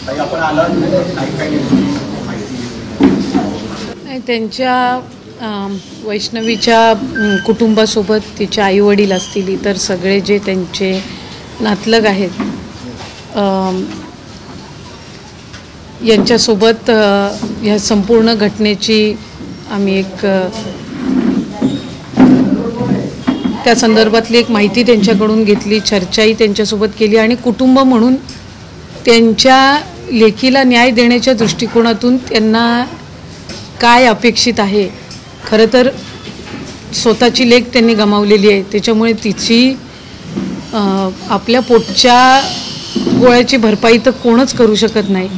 काही आपण आला काही नाही, त्यांच्या वैष्णवीच्या कुटुंबासोबत तिचे आईवडील असतील, इतर सगळे जे त्यांचे नातलग आहेत, यांच्यासोबत ह्या संपूर्ण घटनेची आम्ही एक त्या संदर्भातली एक माहिती त्यांच्याकडून घेतली, चर्चाही त्यांच्यासोबत केली आणि कुटुंब म्हणून त्यांच्या लेकीला न्याय देण्याच्या दृष्टिकोनातून त्यांना काय अपेक्षित आहे. खरं तर स्वतःची लेक त्यांनी गमावलेली आहे, त्याच्यामुळे तिची आपल्या पोटच्या गोळ्याची भरपाई तर कोणच करू शकत नाही.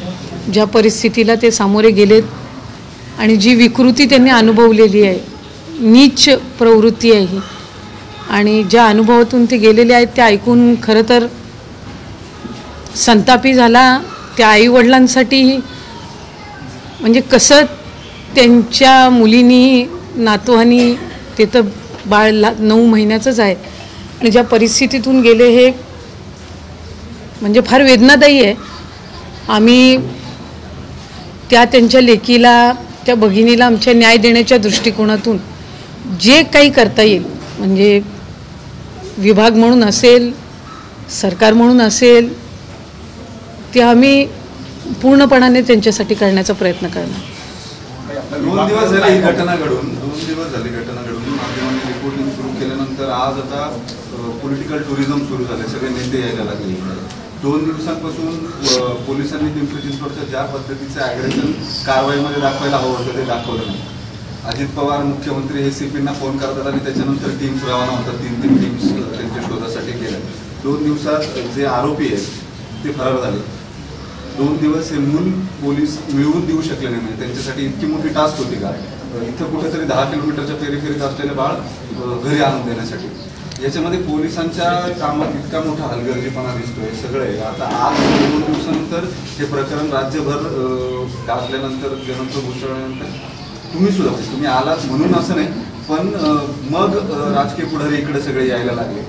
ज्या परिस्थितीला ते सामोरे गेलेत आणि जी विकृती त्यांनी अनुभवलेली आहे, नीच प्रवृत्ती आहे ही, आणि ज्या अनुभवातून ते गेलेले आहेत ते ऐकून खरं तर संतापी झाला. त्या आईवडिलांसाठी म्हणजे कसं त्यांच्या मुलीनी नातवानी, ते तर बाळ 9 महिन्याचंच आहे, आणि ज्या परिस्थितीतून गेले हे म्हणजे फार वेदनादायी आहे. आम्ही त्यांच्या लेकीला, त्या भगिनीला आमच्या न्याय देण्याच्या दृष्टिकोनातून जे काही करता येईल, म्हणजे विभाग म्हणून असेल, सरकार म्हणून असेल, ते आम्ही पूर्णपणाने त्यांच्यासाठी करण्याचा प्रयत्न करणार. 2 दिवस झाले ही घटना घडून, माध्यमांनी रिपोर्टिंग सुरू केल्यानंतर आज आता पॉलिटिकल टुरिझम सुरू झाले, सगळे नेते यायला लागले. 2 दिवसांपासून पोलिसांनी पिंपरी चिंचवडच्या ज्या पद्धतीचं ॲग्रेशन कारवाईमध्ये दाखवायला हवं होतं ते दाखवलं नाही. अजित पवार मुख्यमंत्री हे CPना फोन करतात आणि त्याच्यानंतर टीम्स रवाना होतात, 3 टीम्स त्यांच्या शोधासाठी गेल्या. 2 दिवसात जे आरोपी आहेत ते फरार झाले. 2 दिवस हे मूल पोलीस मिळवून देऊ शकले नाही. त्यांच्यासाठी इतकी मोठी टास्क होती का इथं कुठेतरी 10 किलोमीटरच्या पेरीफेरीत असलेले बाळ घरी आणून देण्यासाठी? याच्यामध्ये पोलिसांच्या कामात इतका मोठा हलगर्जीपणा दिसतोय सगळे. आता आज 2 दिवसानंतर हे प्रकरण राज्यभर गाजल्यानंतर, जनत्व घुसळल्यानंतर तुम्ही आलात म्हणून असं नाही, पण मग राजकीय पुढारी इकडे सगळे यायला लागले.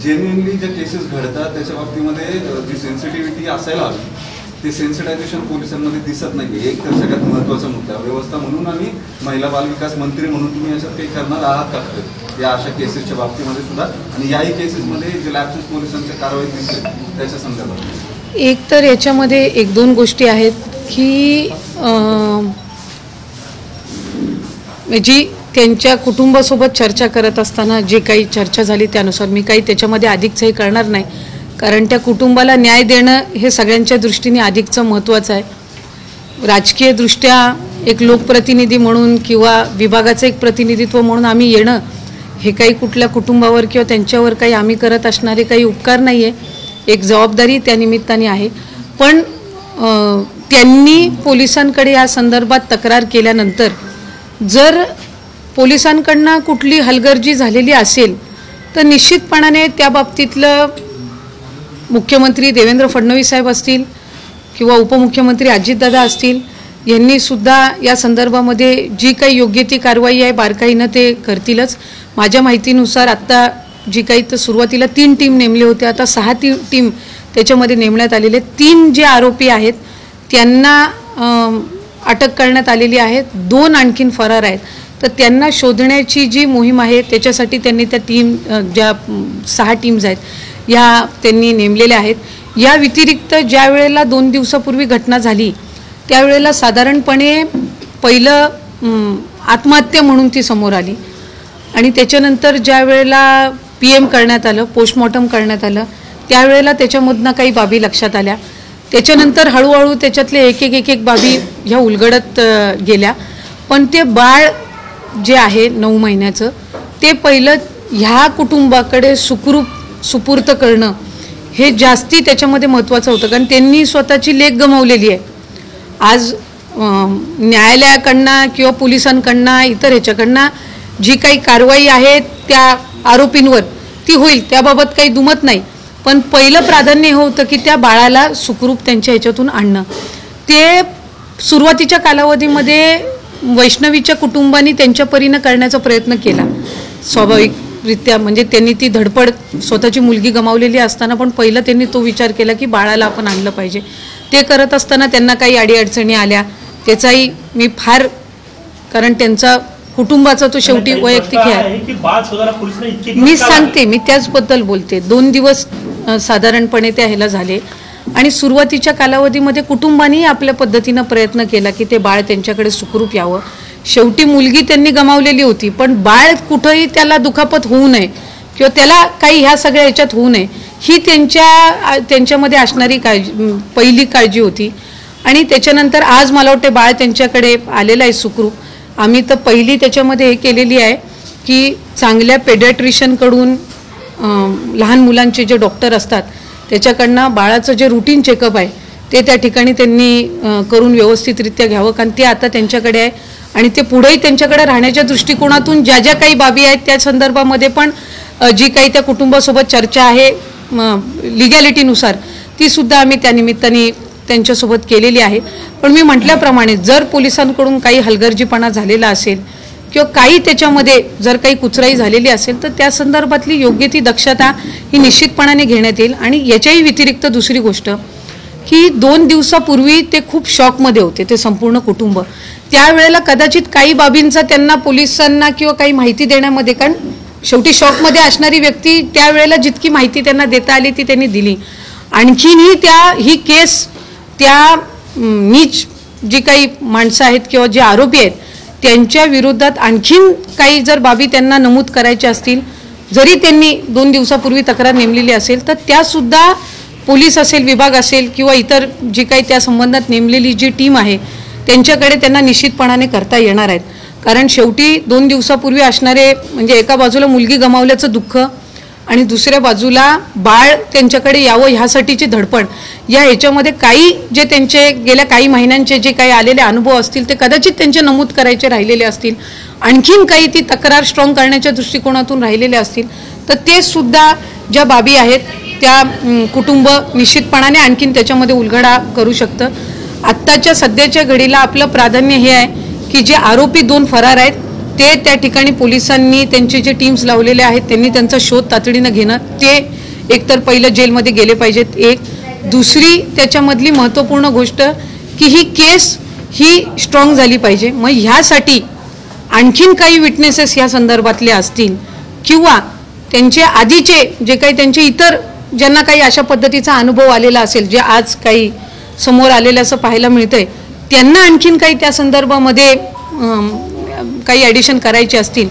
जेन्युइनली ज्या केसेस घडतात त्याच्या बाबतीमध्ये जी सेन्सिटिव्हिटी असायला हवी ते सेन्सिटायझेशन पोलिसांमध्ये दिसत नाही. एक तर सगळ्यात महत्त्वाचा मुद्दा व्यवस्था म्हणून आणि महिला बालविकास मंत्री म्हणून तुम्ही याच्यात काही करणार आहात का या अशा केसेसच्या बाबतीमध्ये सुद्धा, आणि याही केसेसमध्ये जे लॅप्सेस पोलिसांच्या कारवाई दिसते त्याच्या संदर्भात? एक तर याच्यामध्ये 1-2 गोष्टी आहेत की जी त्यांच्या कुटुंबासोबत चर्चा करत असताना जे काही चर्चा झाली त्यानुसार मी काही त्याच्यामध्ये अधिकचंही करणार नाही, कारण त्या कुटुंबाला न्याय देणं हे सगळ्यांच्या दृष्टीने अधिकचं महत्त्वाचं आहे. राजकीयदृष्ट्या एक लोकप्रतिनिधी म्हणून किंवा विभागाचं एक प्रतिनिधित्व म्हणून आम्ही येणं हे काही कुठल्या कुटुंबावर किंवा त्यांच्यावर काही आम्ही करत असणारे काही उपकार नाही आहे. एक जबाबदारी त्यानिमित्ताने आहे. पण त्यांनी पोलिसांकडे या संदर्भात तक्रार केल्यानंतर जर पोलिसांकडनं कुठली हलगर्जी झालेली असेल तर निश्चितपणाने त्या बाबतीतलं मुख्यमंत्री देवेंद्र फडणवीस साहेब असतील किंवा उपमुख्यमंत्री अजितदादा असतील, यांनी सुद्धा या संदर्भामध्ये जी काही योग्य ती कारवाई आहे बारकाईनं ते करतीलच. माझ्या माहितीनुसार आत्ता जी काही तर सुरुवातीला 3 टीम नेमले होते, आता 6 टीम त्याच्यामध्ये नेमण्यात आलेले. 3 जे आरोपी आहेत त्यांना अटक करण्यात आलेली आहे, 2 आणखीन फरार आहेत. तर त्यांना शोधण्याची जी मोहीम आहे त्याच्यासाठी त्यांनी त्या टीम, ज्या 6 टीम्स आहेत या त्यांनी नेमलेल्या आहेत. या व्यतिरिक्त ज्या वेळेला 2 दिवसापूर्वी घटना झाली त्यावेळेला साधारणपणे पहिलं आत्महत्या म्हणून ती समोर आली, आणि त्याच्यानंतर ज्या वेळेला PM करण्यात आलं, पोस्टमॉर्टम करण्यात आलं, त्यावेळेला त्याच्यामधनं काही बाबी लक्षात आल्या. त्याच्यानंतर हळूहळू त्याच्यातले एक बाबी ह्या उलगडत गेल्या. पण ते बाळ जे आहे 9 महिन्याचं ते पहिलं ह्या कुटुंबाकडे सुपूर्त करणं हे जास्ती त्याच्यामध्ये महत्त्वाचं होतं, कारण त्यांनी स्वतःची लेक गमावलेली आहे. आज न्यायालयाकडनं किंवा पोलिसांकडनं इतर ह्याच्याकडनं जी काही कारवाई आहे त्या आरोपींवर ती होईल, त्याबाबत काही दुमत नाही. पण पहिलं प्राधान्य हे होतं की त्या बाळाला सुखरूप त्यांच्या ह्याच्यातून आणणं. ते सुरुवातीच्या कालावधीमध्ये वैष्णवीच्या कुटुंबाने त्यांच्या परीनं करण्याचा प्रयत्न केला स्वाभाविकरित्या, म्हणजे त्यांनी ती धडपड, स्वतःची मुलगी गमावलेली असताना पण पहिलं त्यांनी तो विचार केला की बाळाला आपण आणलं पाहिजे. ते करत असताना त्यांना काही अडीअडचणी आल्या त्याचाही मी फार, कारण त्यांचा कुटुंबाचा तो शेवटी वैयक्तिक आहे, मी सांगते, मी त्याचबद्दल बोलते. 2 दिवस साधारणपणे त्या ह्याला झाले आणि सुरुवातीच्या कालावधीमध्ये कुटुंबानेही आपल्या पद्धतीनं प्रयत्न केला की ते बाळ त्यांच्याकडे सुखरूप यावं. शेवटी मुलगी त्यांनी गमावलेली होती, पण बाळ कुठंही त्याला दुखापत होऊ नये किंवा त्याला काही ह्या सगळ्या ह्याच्यात होऊ नये ही त्यांच्यामध्ये असणारी पहिली काळजी होती. आणि त्याच्यानंतर आज मला वाटते बाळ त्यांच्याकडे आलेलं आहे सुखरूप. आम्ही तर पहिली त्याच्यामध्ये हे केलेली आहे की चांगल्या पेडियाट्रिशियनकडून, लहान मुलांचे जे डॉक्टर असतात त्याच्याकडनं बाळाचं जे रुटीन चेकअप आहे ते त्या ठिकाणी त्यांनी करून व्यवस्थितरित्या घ्यावं, कारण ते आता त्यांच्याकडे आहे. आणि ते पुढेही त्यांच्याकडे राहण्याच्या दृष्टिकोनातून ज्या ज्या काही बाबी आहेत त्या संदर्भामध्ये पण जी काही त्या कुटुंबासोबत चर्चा आहे लिगॅलिटीनुसार ती सुद्धा आम्ही त्या निमित्ताने त्यांच्यासोबत केलेली आहे. पण मी म्हटल्याप्रमाणे जर पोलिसांकडून काही हलगर्जीपणा झालेला असेल किंवा काही त्याच्यामध्ये जर काही कुचराई झालेली असेल तर त्या संदर्भातली योग्य ती दक्षता ही निश्चितपणाने घेण्यात येईल. आणि याच्याही व्यतिरिक्त दुसरी गोष्ट की 2 दिवसापूर्वी ते खूप शॉकमध्ये होते, ते संपूर्ण कुटुंब. त्यावेळेला कदाचित काही बाबींचा त्यांना पोलिसांना किंवा काही माहिती देण्यामध्ये, कारण शेवटी शॉकमध्ये असणारी व्यक्ती त्यावेळेला जितकी माहिती त्यांना देता आली ती त्यांनी दिली. आणखीनही ही केस त्या नीच जी काही माणसं आहेत किंवा जे आरोपी आहेत त्यांच्या विरोधात आणखीन काही जर बाबी त्यांना नमूद करायच्या असतील, जरी त्यांनी 2 दिवसापूर्वी तक्रार नेमलेली असेल तर त्यासुद्धा पोलीस असेल, विभाग असेल किंवा इतर जी काही त्या संबंधात नेमलेली जी टीम आहे त्यांच्याकडे त्यांना निश्चितपणाने करता येणार आहेत. कारण शेवटी 2 दिवसापूर्वी असणारे म्हणजे एका बाजूला मुलगी गमावल्याचं दुःख आणि दुसऱ्या बाजूला बाळ त्यांच्याकडे यावं ह्यासाठीची धडपड, या ह्याच्यामध्ये काही जे त्यांचे गेल्या काही महिन्यांचे जे काही आलेले अनुभव असतील ते कदाचित त्यांचे नमूद करायचे राहिलेले असतील, आणखीन काही ती तक्रार स्ट्रॉंग करण्याच्या दृष्टिकोनातून राहिलेले असतील तर ते सुद्धा ज्या बाबी आहेत त्या कुटुंब निश्चितपणाने आणखीन त्याच्यामध्ये उलगडा करू शकतं. आत्ताच्या सध्याच्या घडीला आपलं प्राधान्य हे आहे की जे आरोपी 2 फरार आहेत ते त्या ठिकाणी पोलिसांनी त्यांचे जे टीम्स लावलेले आहेत त्यांनी त्यांचा शोध तातडीनं घेणं, ते एकतर पहिलं जेलमध्ये गेले पाहिजेत. एक दुसरी त्याच्यामधली महत्त्वपूर्ण गोष्ट की ही केस ही स्ट्रॉंग झाली पाहिजे. मग ह्यासाठी आणखीन काही विटनेसेस या संदर्भातले असतील किंवा त्यांचे आधीचे जे काही त्यांचे इतर ज्यांना काही अशा पद्धतीचा अनुभव आलेला असेल, जे आज काही समोर आलेलं असं पाहायला मिळतंय, त्यांना आणखीन काही त्या संदर्भामध्ये काही ॲडिशन करायचे असतील,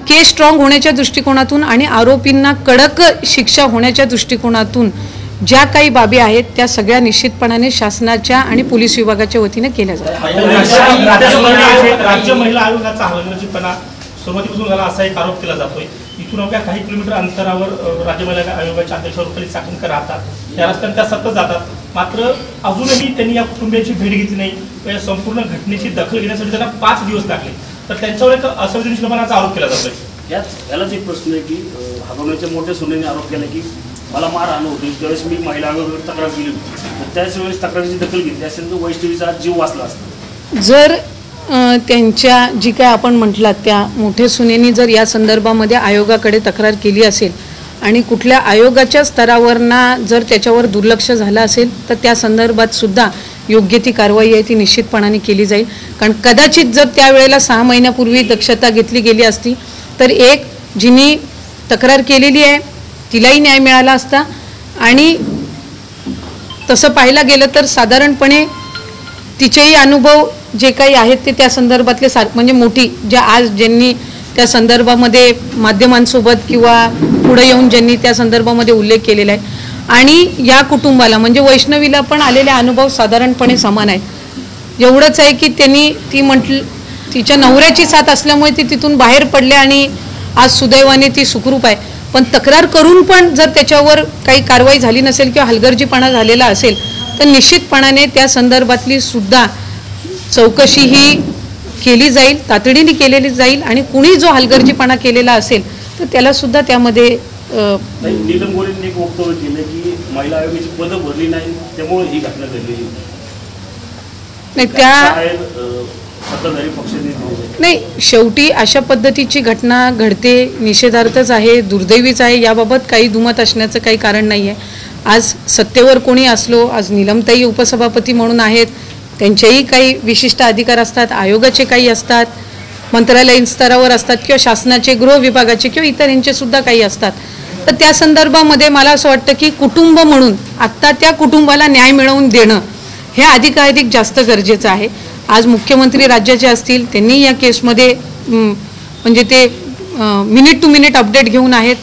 केस स्ट्रॉंग होण्याच्या दृष्टिकोनातून आणि आरोपींना कडक शिक्षा होण्याच्या दृष्टिकोनातून ज्या काही बाबी आहेत त्या सगळ्या निश्चितपणाने शासनाच्या आणि पोलीस विभागाच्या वतीने केल्या जातात. राज्य महिला आयोगाचा हलगर्जीपणा सुरुवातीपासून झाला असा एक आरोप केला जातोय. इथून अवघ्या काही किलोमीटर अंतरावर राज्य महिला आयोगाच्या अध्यक्ष रुपाली चाकणकर राहतात, या रस्त्याने त्या सतत जातात. मात्र अजूनही त्यांनी या कुटुंबियांची भेट घेतली नाही. या संपूर्ण घटनेची दखल घेण्यासाठी त्यांना 5 दिवस लागले, तर त्यांच्यावर एक असंवेदनशीलपणाचा आरोप केला जातोय. यालाच एक प्रश्न आहे की हगवण्याच्या मोठ्या सुनेने आरोप केला की मला मारहाण होती, त्यावेळेस मी महिला आयोगावर तक्रार केली होती, तर त्याच वेळेस तक्रारीची दखल घेतली असेल तर वैष्णवीचा जीव वाचला असता. जर त्यांच्या जी काय आपण म्हटलात त्या मोठ्या सुनेनी जर या संदर्भामध्ये आयोगाकडे तक्रार केली असेल आणि कुठल्या आयोगाच्या स्तरावरना जर त्याच्यावर दुर्लक्ष झालं असेल तर त्या संदर्भात सुद्धा योग्य ती कारवाई आहे ती निश्चितपणाने केली जाईल. कारण कदाचित जर त्यावेळेला 6 महिन्यापूर्वी दक्षता घेतली गेली असती तर एक जिनी तक्रार केलेली आहे तिलाही न्याय मिळाला असता. आणि तसं पाहायला गेलं तर साधारणपणे तिचेही अनुभव जे काही आहेत ते त्या संदर्भातले म्हणजे मोठी ज्या आज ज्यांनी त्या संदर्भामध्ये माध्यमांसोबत किंवा पुढे येऊन ज्यांनी त्या संदर्भामध्ये उल्लेख केलेला आहे आणि या कुटुंबाला म्हणजे वैष्णवीला पण आलेले अनुभव साधारणपणे समान आहेत. एवढंच आहे की त्यांनी तिच्या नवऱ्याची साथ असल्यामुळे ती तिथून बाहेर पडले आणि आज सुदैवाने ती सुखरूप आहे. पण तक्रार करून पण जर त्याच्यावर काही कारवाई झाली नसेल किंवा हलगर्जीपणा झालेला असेल तर निश्चितपणाने त्या संदर्भातली सुद्धा चौकशी ही केली जाईल, तातडीने केलेली जाईल आणि कुणी जो हलगर्जीपणा केलेला असेल तर त्याला सुद्धा त्यामध्ये. नीलम गोरेंनी एक वक्तव्य केलं की महिला आयोगाची पदं भरली नाही त्यामुळे ही घटना घडलेली नाही. त्या सत्ताधारी पक्षाने नाही, शेवटी अशा पद्धतीची घटना घडते, निषेधार्थच आहे, दुर्दैवीच आहे, याबाबत काही दुमत असण्याचं काही कारण नाही आहे. आज सत्तेवर कोणी असलो, आज नीलमताई उपसभापती म्हणून आहेत, त्यांचेही काही विशिष्ट अधिकार असतात, आयोगाचे काही असतात, मंत्रालयीन स्तरावर असतात किंवा शासनाचे गृह विभागाचे किंवा इतर यांचे सुद्धा काही असतात. तर त्या संदर्भामध्ये मला असं वाटतं की कुटुंब म्हणून आत्ता त्या कुटुंबाला न्याय मिळवून देणं हे अधिकाधिक जास्त गरजेचं आहे. आज मुख्यमंत्री राज्याचे असतील, त्यांनी या केसमध्ये म्हणजे ते मिनिट टू मिनिट अपडेट घेऊन आहेत.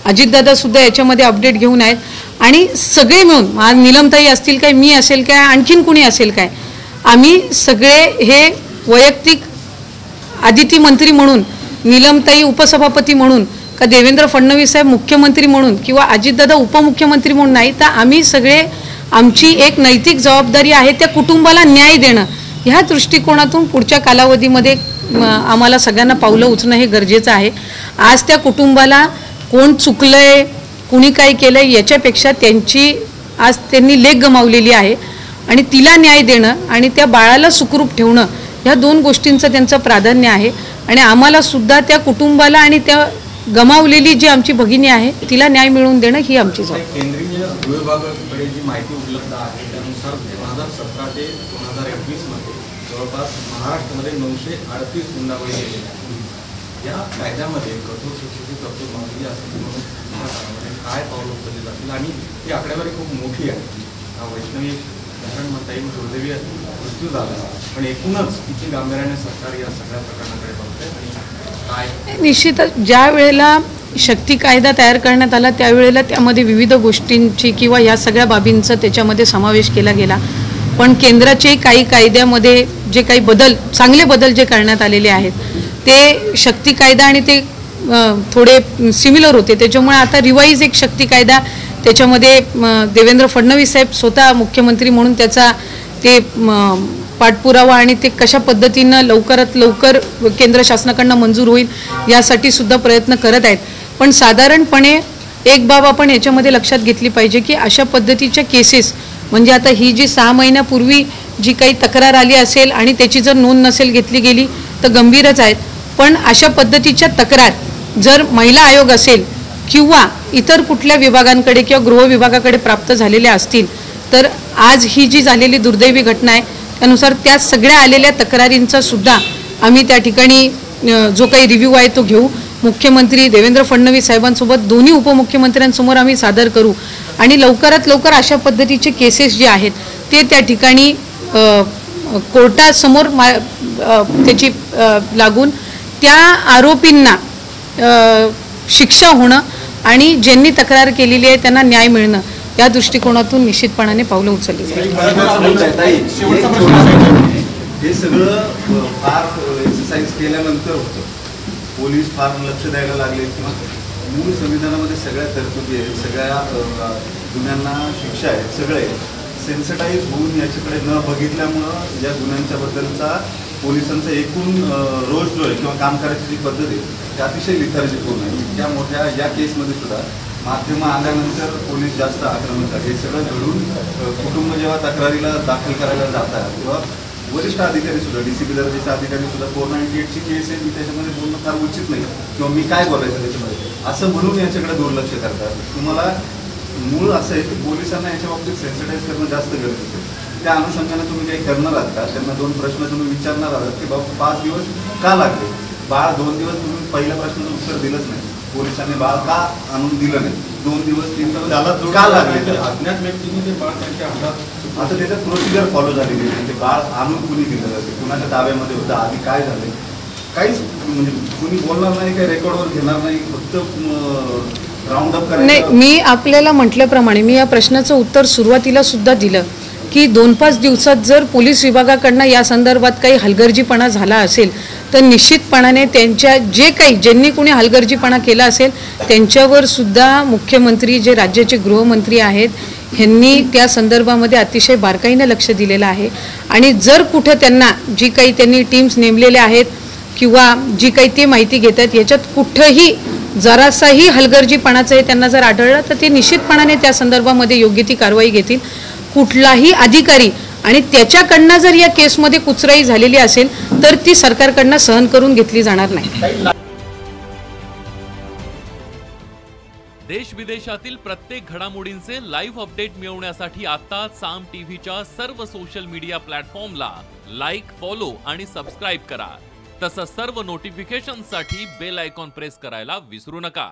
अजितदादासुद्धा याच्यामध्ये अपडेट घेऊन आहेत आणि सगळे मिळून आज नीलमताई असतील काय, मी असेल काय, आणखीन कुणी असेल काय, आम्ही सगळे हे वैयक्तिक आदिती मंत्री म्हणून, नीलमताई उपसभापती म्हणून, का देवेंद्र फडणवीस साहेब मुख्यमंत्री म्हणून किंवा अजितदादा उपमुख्यमंत्री म्हणून नाही, तर आम्ही सगळे आमची एक नैतिक जबाबदारी आहे त्या कुटुंबाला न्याय देणं. ह्या दृष्टिकोनातून पुढच्या कालावधीमध्ये आम्हाला सगळ्यांना पावलं उचलणं हे गरजेचं आहे. आज त्या कुटुंबाला कोण चुकलंय, कुणी काय केलंय याच्यापेक्षा त्यांनी लेक गमावलेली आहे आणि तिला न्याय देणं आणि त्या बाळाला सुखरूप ठेवणं ह्या दोन गोष्टींचं त्यांचं प्राधान्य आहे. आणि आम्हाला सुद्धा त्या कुटुंबाला आणि त्या गमावलेली जी आमची भगिनी आहे तिला न्याय मिळवून देणं ही आमची जबाबदारी. केंद्रीय गृहविभागाकडे जी माहिती उपलब्ध आहे त्यानुसार 2017 ते 2021 मध्ये जवळपास महाराष्ट्रामध्ये 938 गुन्हेगारी केलेले आहेत. या कायद्यामध्ये कठोर शिक्षेची तरतूद मानली असेल म्हणून काय पावलं उचलली जातील आणि ही आकडेवारी खूप मोठी आहे. वैष्णवी धरण म्हणता येईल, दुर्दैवी मृत्यू झाला, पण एकूणच किती गांभीर्याने सरकार या सगळ्या प्रकरणाकडे बघतंय आणि काय? निश्चितच ज्या वेळेला शक्ती कायदा तयार करण्यात आला त्यावेळेला त्यामध्ये विविध गोष्टींची किंवा या सगळ्या बाबींचा त्याच्यामध्ये समावेश केला गेला. पण केंद्राचे काही कायद्यामध्ये जे काही चांगले बदल जे करण्यात आलेले आहेत ते शक्ती कायदा आणि ते थोडे सिमिलर होते. त्याच्यामुळे आता रिवाईज एक शक्ती कायदा त्याच्यामध्ये देवेंद्र फडणवीस साहेब स्वतः मुख्यमंत्री म्हणून त्याचा ते पाठपुरावा आणि ते कशा पद्धतीनं लवकरात लवकर केंद्र शासनाकडनं मंजूर होईल यासाठी सुद्धा प्रयत्न करत आहेत. पण साधारणपणे एक बाब आपण याच्यामध्ये लक्षात घेतली पाहिजे की अशा पद्धतीच्या केसेस म्हणजे आता ही जी 6 महिन्यापूर्वी जी काही तक्रार आली असेल आणि त्याची जर नोंद नसेल घेतली गेली तर गंभीरच आहेत. पण अशा पद्धतीच्या तक्रार जर महिला आयोग असेल किंवा इतर कुठल्या विभागांकडे किंवा गृह विभागाकडे प्राप्त झालेल्या असतील तर आज ही जी झालेली दुर्दैवी घटना आहे त्यानुसार त्या सगळ्या आलेल्या तक्रारींचा सुद्धा आम्ही त्या ठिकाणी जो काही रिव्ह्यू आहे तो घेऊ. मुख्यमंत्री देवेंद्र फडणवीस साहेबांसोबत दोन्ही उपमुख्यमंत्र्यांसमोर आम्ही सादर करू आणि लवकरात लवकर अशा पद्धतीचे केसेस जे आहेत ते त्या ठिकाणी कोर्टासमोर त्याची लागून त्या आरोपींना शिक्षा होणं आणि ज्यांनी तक्रार केलेली आहे त्यांना न्याय मिळणं या दृष्टिकोनातून निश्चितपणाने पावलं उचलली जाईल. हे सगळं फार एक्सरसाइज केल्यानंतर होतं. पोलीस फार लक्ष द्यायला लागले किंवा मूळ संविधानामध्ये सगळ्या तरतुदी आहेत, सगळ्या गुन्ह्यांना शिक्षा आहेत, सगळे सेन्सिटाईज होऊन याच्याकडे न बघितल्यामुळं या गुन्ह्यांच्या बद्दलचा पोलिसांचा एकूण रोज जो आहे किंवा काम करायची जी पद्धत आहे ती अतिशय लिथार्जिकपूर्ण आहे. इतक्या मोठ्या या केसमध्ये सुद्धा माध्यमं आल्यानंतर पोलीस जास्त आक्रमक आहे. हे सगळं घडून कुटुंब जेव्हा तक्रारीला दाखल करायला जातात किंवा वरिष्ठ अधिकारी सुद्धा DCP दर्जाचे अधिकारी सुद्धा 498ची केस आहे मी त्याच्यामध्ये बोलणं फार उचित नाही किंवा मी काय बोलायचं त्याच्यामध्ये असं म्हणून याच्याकडे दुर्लक्ष करतात. तुम्हाला मूळ असं आहे की पोलिसांना याच्या बाबतीत सेन्सिटाईज करणं जास्त गरजेचं आहे. त्या अनुषंगाने तुम्ही काही करणार आहात का? त्यांना 2 प्रश्न तुम्ही विचारणार आहात की बाबा 5 दिवस का लागले? बाळ 2 दिवस तुम्ही पहिल्या प्रश्नाचं उत्तर दिलंच नाही. पोलिसांनी बाळ का आणून दिलं नाही? 2 दिवस 3 दिवस त्याला का लागले? अज्ञात व्यक्तीने ते बाळ त्यांच्या हातात आता त्याच्यात प्रोसिजर फॉलो झालेली आहे. ते बाळ आणून कुणी दिलं जाते, कुणाच्या ताब्यामध्ये होतं, आधी काय झाले काहीच म्हणजे कुणी बोलणार नाही, काही रेकॉर्डवर घेणार नाही, फक्त राऊंड अप करायचं नाही. मी आपल्याला म्हटल्याप्रमाणे मी या प्रश्नाचं उत्तर सुरुवातीला सुद्धा दिलं की 2-5 दिवसात जर पोलीस विभागाकडनं या संदर्भात काही हलगर्जीपणा झाला असेल तर निश्चितपणाने ज्यांनी कोणी हलगर्जीपणा केला असेल त्यांच्यावर सुद्धा मुख्यमंत्री जे राज्याचे गृहमंत्री आहेत ह्यांनी त्या संदर्भामध्ये अतिशय बारकाईनं लक्ष दिलेलं आहे. आणि जर कुठं त्यांना जी काही त्यांनी टीम्स नेमलेल्या आहेत किंवा जी काही ते माहिती घेत आहेत याच्यात कुठंही जरासाही हलगर्जीपणाचं हे त्यांना जर आढळलं तर ते निश्चितपणाने त्या संदर्भामध्ये योग्य ती कारवाई घेतील. कुठलाही अधिकारी आणि त्याच्याकडनं जर या केसमध्ये कुचराई झालेली असेल तर ती सरकारकडनं सहन करून घेतली जाणार नाही. देश विदेशातील प्रत्येक घडामोडींचे लाईव्ह अपडेट मिळवण्यासाठी आता साम टीव्हीच्या सर्व सोशल मीडिया प्लॅटफॉर्मला लाईक, फॉलो आणि सबस्क्राईब करा. तसंच सर्व नोटिफिकेशनसाठी बेल आयकॉन प्रेस करायला विसरू नका.